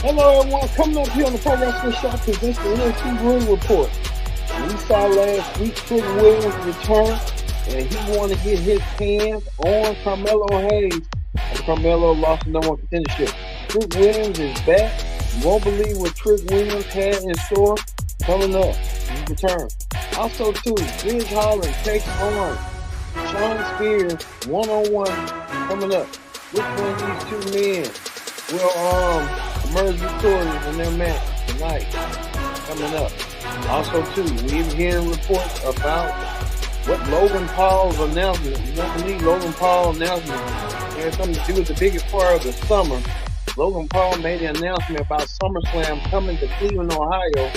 Hello, everyone. Coming up here on the Pro Wrestling Show presents the NXT Ring Report. We saw last week Trick Williams return, and he wanted to get his hands on Carmelo Hayes. And Carmelo lost the number one contendership. Trick Williams is back. You won't believe what Trick Williams had in store coming up. His return. Also, too, Ridge Holland takes on Shawn Spears one-on-one coming up. Which one of these two men will emerge victorious in their match tonight coming up? Also, too, we've hearing reports about what Logan Paul's announcement. You don't believe Logan Paul's announcement had something to do with the biggest part of the summer. Logan Paul made an announcement about SummerSlam coming to Cleveland, Ohio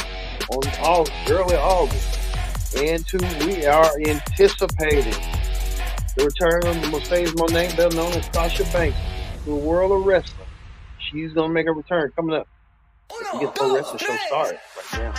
on early August. And two, we are anticipating the return of Mercedes Moné, better known as Sasha Banks, to the world of wrestling. She's going to make a return coming up. Let's get the Pro Wrestling Show started right now.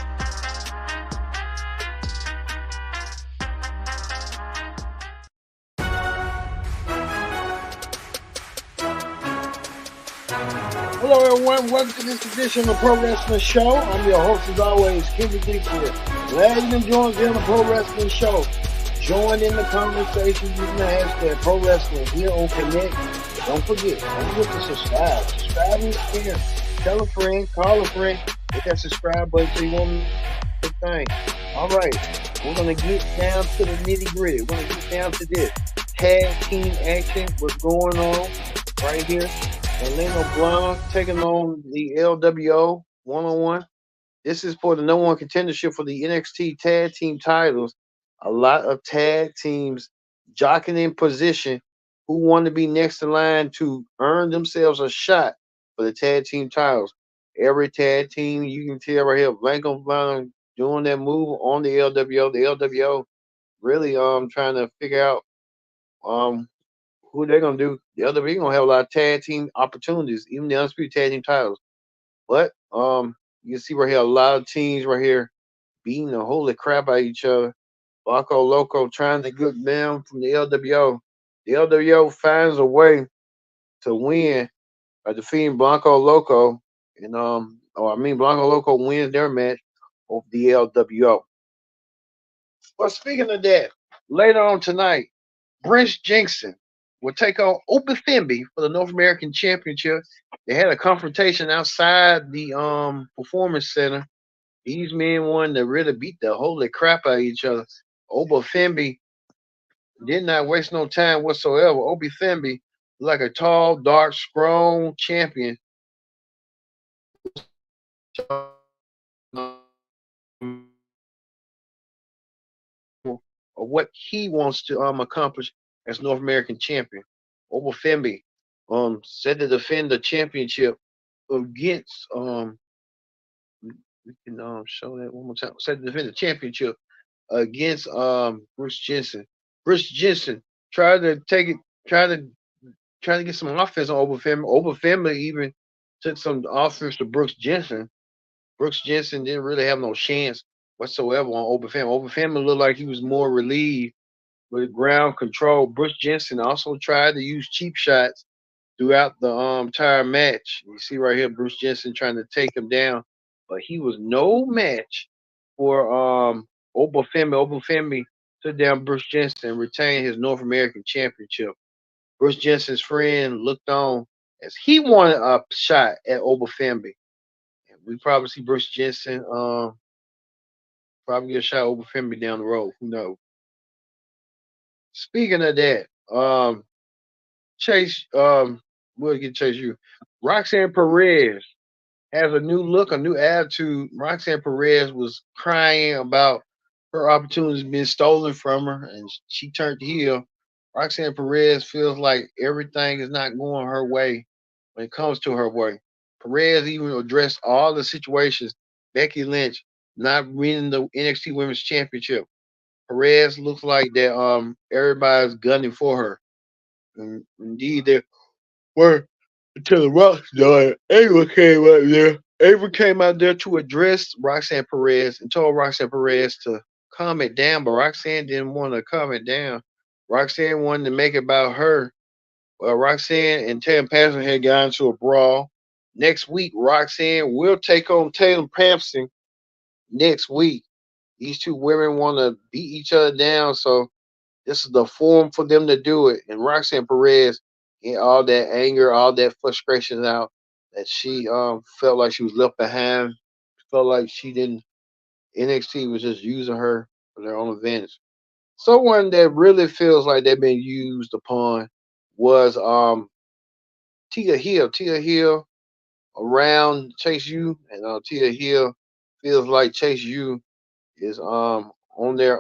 Hello, everyone. Welcome to this edition of the Pro Wrestling Show. I'm your host, as always, Kendrick here. Glad you can join us here on the Pro Wrestling Show. Join in the conversation using the hashtag Pro Wrestling here on Connect. Don't forget to subscribe. Subscribe and share. Tell a friend, call a friend, hit that subscribe button so you won't miss the thing. All right, we're going to get down to the nitty gritty. We're going to get down to this. Tag team action, what's going on right here. Elena Blanc taking on the LWO one-on-one. This is for the number one contendership for the NXT tag team titles. A lot of tag teams jockeying in position who want to be next in line to earn themselves a shot for the tag team titles. Every tag team, you can tell right here, Blanco Blanc doing that move on the LWO. The LWO really trying to figure out who they're gonna do. The LWO gonna have a lot of tag team opportunities, even the undisputed tag team titles. But you can see right here a lot of teams right here beating the holy crap out of each other. Blanco Loco trying to get down from the LWO. The LWO finds a way to win by defeating Blanco Loco, and Blanco Loco wins their match over the LWO. Well, speaking of that, later on tonight, Bruce Jensen will take on Obafembe for the North American Championship. They had a confrontation outside the Performance Center. These men wanted to really beat the holy crap out of each other. Obafembe did not waste no time whatsoever. Obafembe, like a tall, dark, strong champion, of what he wants to accomplish as North American champion. Obafembe said to defend the championship against we can show that one more time. Said to defend the championship against Bruce Jensen. Bruce Jensen tried to take it, trying to get some offense on Obafembe. Obafembe even took some offense to Brooks Jensen. Brooks Jensen didn't really have no chance whatsoever on Obafembe. Obafembe looked like he was more relieved with ground control. Brooks Jensen also tried to use cheap shots throughout the entire match. You see right here, Bruce Jensen trying to take him down, but he was no match for Obafembe. Obafembe took down Bruce Jensen and retained his North American Championship. Bruce Jensen's friend looked on as he wanted a shot at Obafembe. And we probably see Bruce Jensen probably get a shot at Obafembe down the road. Who knows? Speaking of that, Chase, we'll get Chase you. Roxanne Perez has a new look, a new attitude. Roxanne Perez was crying about her opportunities being stolen from her, and she turned heel. Roxanne Perez feels like everything is not going her way when it comes to her way. Perez even addressed all the situations. Becky Lynch not winning the NXT Women's Championship. Perez looks like that everybody's gunning for her. And indeed, they were until the Rock star Ava came out there. Ava came out there to address Roxanne Perez and told Roxanne Perez to calm it down, but Roxanne didn't want to calm it down. Roxanne wanted to make it about her. Well, Roxanne and Tam Patterson had gotten into a brawl. Next week, Roxanne will take on Taylor Pampson next week. These two women want to beat each other down, so this is the forum for them to do it. And Roxanne Perez get all that anger, all that frustration out that she felt like she was left behind, felt like she didn't. NXT was just using her for their own advantage. Someone that really feels like they've been used upon was Tia Hill. Tia Hill around Chase U, and Tia Hill feels like Chase U is on there,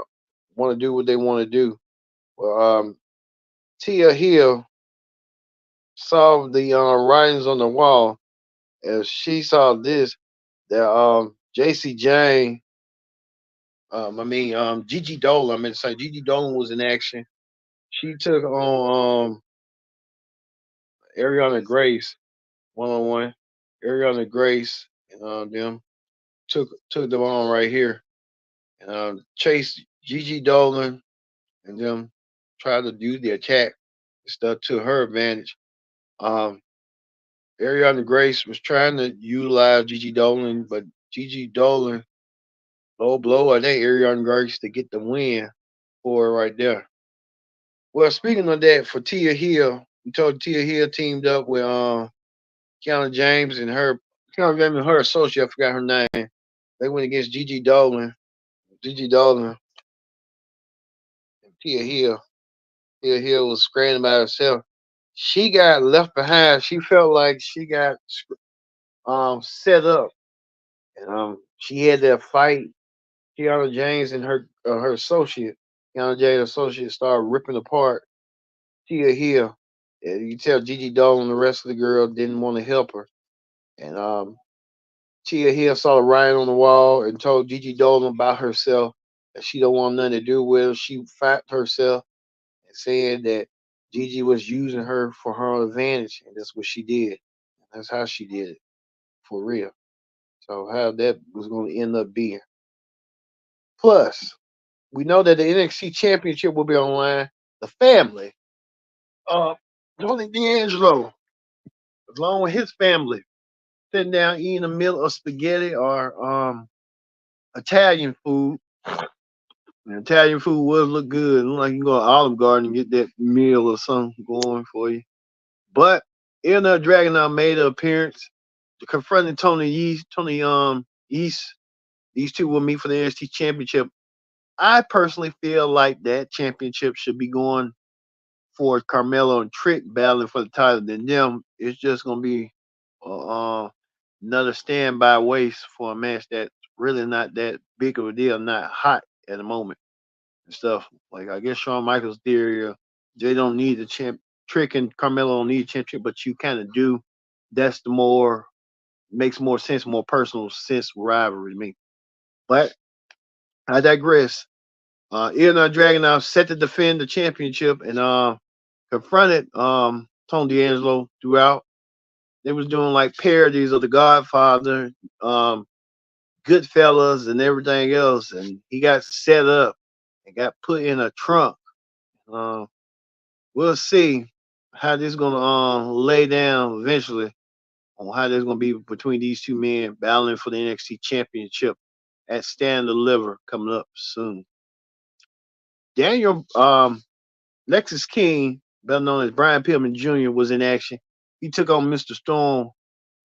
want to do what they want to do. Well, Tia Hill saw the writings on the wall as she saw this that JC Jane, Gigi Dolan. I meant to say Gigi Dolan was in action. She took on Ariana Grace 1-on-1. Ariana Grace and them took them on right here. And Chase Gigi Dolan and them tried to do the attack and stuff to her advantage. Um, Ariana Grace was trying to utilize Gigi Dolan, but Gigi Dolan low blow I think Ariana Grace to get the win for her right there. Well, speaking of that, for Tia Hill, we told Tia Hill teamed up with Kiana James and her Kiana James and her associate, I forgot her name. They went against Gigi Dolan. Gigi Dolan and Tia Hill. Tia Hill was screaming by herself. She got left behind. She felt like she got set up, and she had that fight. Kiana James and her associate, Kiana James' associate, started ripping apart Tia Hill. And you tell Gigi Dolan and the rest of the girl didn't want to help her, and Tia Hill saw the writing on the wall and told Gigi Dolan about herself that she don't want nothing to do with her. She fought herself and said that Gigi was using her for her own advantage, and that's what she did. That's how she did it, for real. So how that was going to end up being. Plus, we know that the NXT Championship will be online. The family, uh, Tony D'Angelo, along with his family, sitting down eating a meal of spaghetti or Italian food. And Italian food was look good. Look like you can go to Olive Garden and get that meal or something going for you. But Ilya Dragunov made an appearance confronting Tony East. Tony East. These two will meet for the NXT Championship. I personally feel like that championship should be going for Carmelo and Trick battling for the title. Then them, it's just gonna be another standby waste for a match that's really not that big of a deal, not hot at the moment and stuff. Like I guess Shawn Michaels' theory, they don't need the champ. Trick and Carmelo don't need a championship, but you kind of do. That's the more makes more sense, more personal sense rivalry to me. But I digress. Ilya Dragunov set to defend the championship and confronted Tony D'Angelo throughout. They was doing like parodies of The Godfather, Goodfellas, and everything else, and he got set up and got put in a trunk. Uh, we'll see how this is gonna lay down eventually on how this gonna be between these two men battling for the NXT Championship at Stand and Deliver coming up soon. Daniel Lexus King, better known as Brian Pillman Jr., was in action. He took on Mr. Storm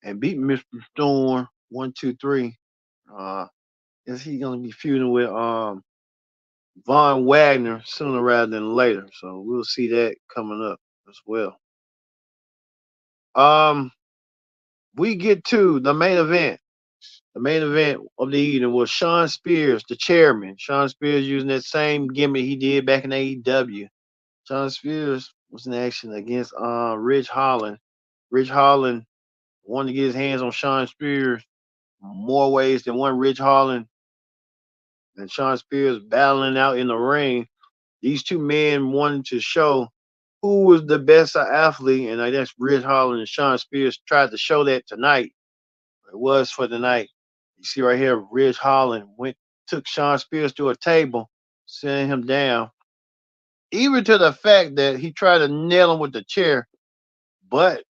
and beat Mr. Storm 1-2-3. Is he gonna be feuding with Von Wagner sooner rather than later? So we'll see that coming up as well. We get to the main event. The main event of the evening was Shawn Spears, the chairman. Shawn Spears using that same gimmick he did back in AEW. Shawn Spears was in action against Ridge Holland. Ridge Holland wanted to get his hands on Shawn Spears more ways than one. Ridge Holland and Shawn Spears battling out in the ring. These two men wanted to show who was the best athlete, and I guess Ridge Holland and Shawn Spears tried to show that tonight. It was for tonight. You see right here, Ridge Holland took Shawn Spears to a table, sitting him down, even to the fact that he tried to nail him with the chair, but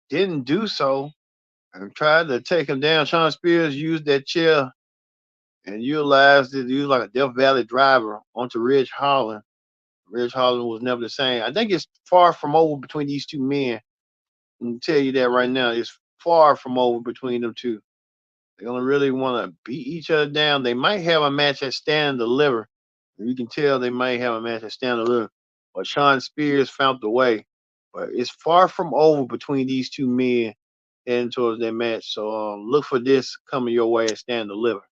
didn't do so. and tried to take him down. Shawn Spears used that chair and utilized it, used like a Death Valley driver onto Ridge Holland. Ridge Holland was never the same. I think it's far from over between these two men. I can tell you that right now. It's far from over between them two. They're gonna really want to beat each other down. They might have a match at Stand and Deliver. You can tell they might have a match at Stand and Deliver. But Shawn Spears found the way. But it's far from over between these two men heading towards that match. So look for this coming your way at Stand and Deliver.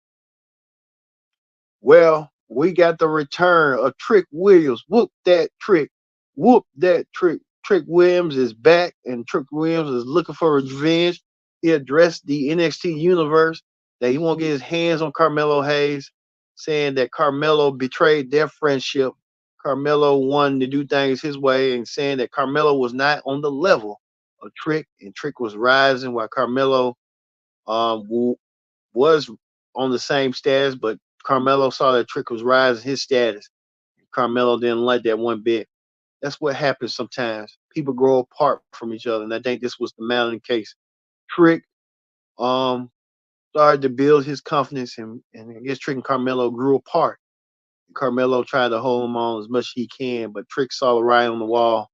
Well, we got the return of Trick Williams. Whoop that trick. Whoop that trick. Trick Williams is back, and Trick Williams is looking for revenge. He addressed the NXT universe that he won't get his hands on Carmelo Hayes, saying that Carmelo betrayed their friendship. Carmelo wanted to do things his way, and saying that Carmelo was not on the level of Trick, and Trick was rising while Carmelo was on the same status, but Carmelo saw that Trick was rising his status. Carmelo didn't like that one bit. That's what happens sometimes. People grow apart from each other, and I think this was the Madeline case. Trick started to build his confidence, and I guess Trick and Carmelo grew apart. Carmelo tried to hold him on as much as he can, but Trick saw the writing on the wall.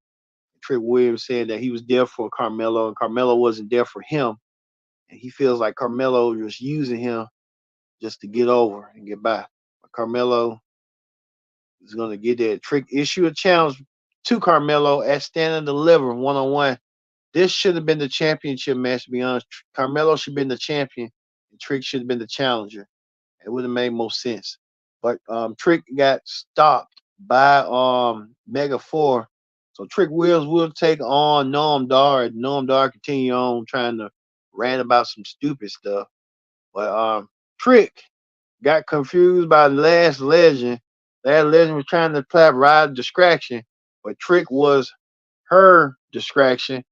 Trick Williams said that he was there for Carmelo, and Carmelo wasn't there for him. And he feels like Carmelo was using him just to get over and get by. But Carmelo is going to get that. Trick issue a challenge to Carmelo at Stand and Deliver one-on-one. This should have been the championship match, to be honest. Carmelo should have been the champion, and Trick should have been the challenger. It would have made more sense. But Trick got stopped by Mega 4. So Trick Williams will take on Noam Dar. Noam Dar continue on trying to rant about some stupid stuff. But Trick got confused by Last Legend. Last Legend was trying to play Ride Distraction, but Trick was her distraction.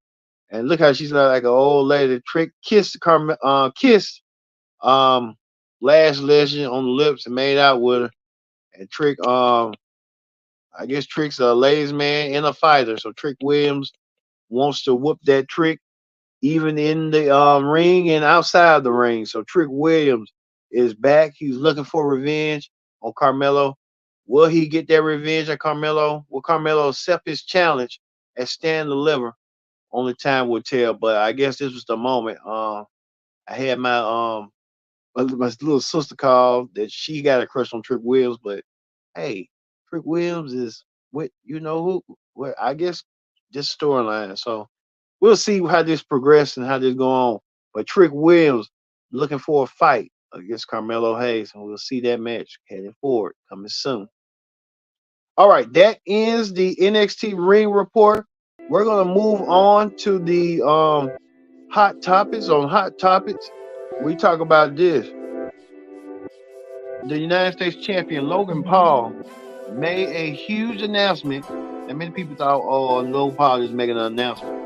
And look how she's like an old lady. Trick kissed Last Legend on the lips and made out with her. And Trick, I guess Trick's a ladies man and a fighter. So Trick Williams wants to whoop that Trick even in the ring and outside the ring. So Trick Williams is back. He's looking for revenge on Carmelo. Will he get that revenge on Carmelo? Will Carmelo accept his challenge at Stand and Deliver? Only time will tell. But I guess this was the moment. I had my little sister called that she got a crush on Trick Williams, but hey, Trick Williams is what you know who. What I guess this storyline. So we'll see how this progresses and how this go on. But Trick Williams looking for a fight against Carmelo Hayes, and we'll see that match heading forward coming soon. All right, that ends the NXT Ring Report. We're gonna move on to the hot topics. On hot topics, we talk about this. The United States champion Logan Paul made a huge announcement, and many people thought, "Oh, Logan Paul is making an announcement."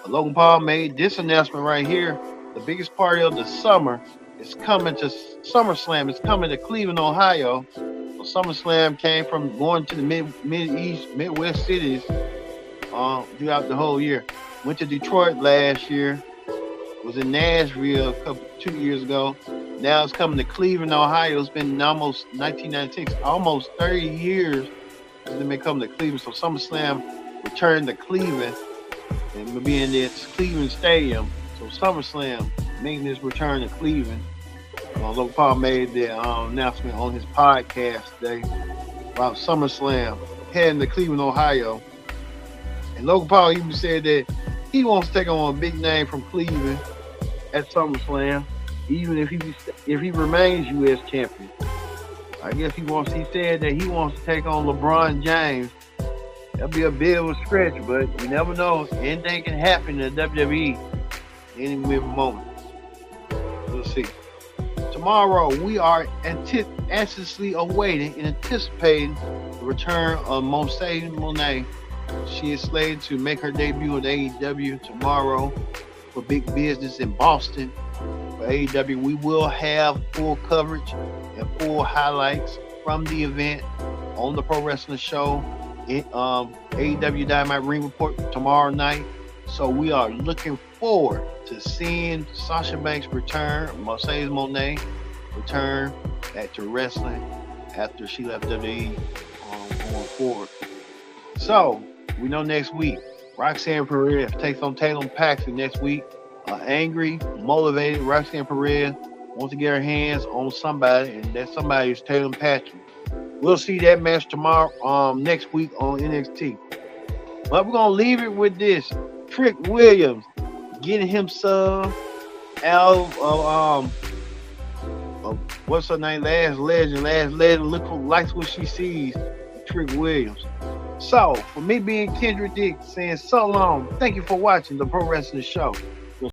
But Logan Paul made this announcement right here. The biggest party of the summer is coming to SummerSlam. It's coming to Cleveland, Ohio. So SummerSlam came from going to the Midwest cities throughout the whole year. Went to Detroit last year. Was in Nashville 2 years ago. Now it's coming to Cleveland, Ohio. It's been almost 1996, almost 30 years since they been coming to Cleveland. So SummerSlam returned to Cleveland and will be in this Cleveland Stadium. So SummerSlam making this return to Cleveland. Logan Paul made the announcement on his podcast today about SummerSlam heading to Cleveland, Ohio. And Logan Paul even said that he wants to take on a big name from Cleveland at SummerSlam, even if he remains U.S. champion. I guess he said that he wants to take on LeBron James. That'll be a bit of a stretch, but you never know. Anything can happen in the WWE any given moment. We'll see. Tomorrow, we are anxiously awaiting and anticipating the return of Mosey Monet. She is slated to make her debut at AEW tomorrow for big business in Boston. For AEW, we will have full coverage and full highlights from the event on the Pro Wrestling Show. AEW Dynamite Ring Report tomorrow night. So we are looking forward to seeing Sasha Banks return, Mercedes Moné return back to wrestling after she left WWE going forward. So we know next week, Roxanne Perez takes on Tatum Paxton next week. Angry, motivated, Roxanne Perez wants to get her hands on somebody, and that somebody is Tatum Paxton. We'll see that match tomorrow, next week on NXT. But we're gonna leave it with this: Trick Williams getting himself out of what's her name? Last Legend. Likes what she sees. Trick Williams. So for me being Kendrick Dick saying so long. Thank you for watching the Pro Wrestling Show.